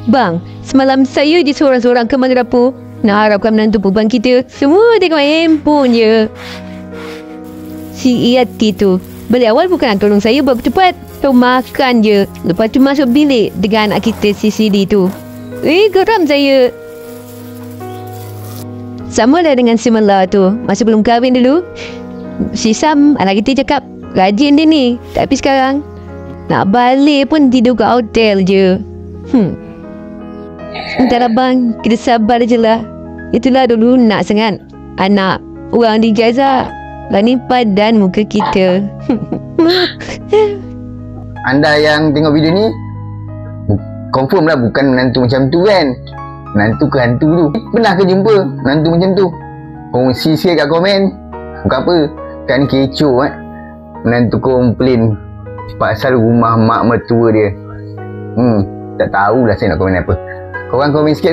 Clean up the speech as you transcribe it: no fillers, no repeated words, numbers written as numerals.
Bang, semalam saya je seorang-seorang ke mana dapur. Nak harapkan menantu perempuan kita semua tengok handphone je. Si Iyati tu balik awal bukan nak tolong saya buat cepat. Tahu makan je. Lepas tu masuk bilik dengan anak kita si Sidi tu. Geram saya. Sama lah dengan si Mela tu. Masa belum kahwin dulu, si Sam anak kita cakap rajin dia ni. Tapi sekarang nak balik pun tidur kat hotel je. Entahlah bang, kita sabar je lah. Itulah dulu nak sangat anak orang di Gaza. Lah ni padan muka kita. Anda yang tengok video ni confirm lah bukan menantu macam tu kan. Menantu ke hantu tu. Pernah ke jumpa menantu macam tu? Kongsi sikit kat komen. Bukan apa, kan kecoh menantu komplain pasal rumah mak mertua dia. Tak tahulah saya nak komen apa. Korang komen sikit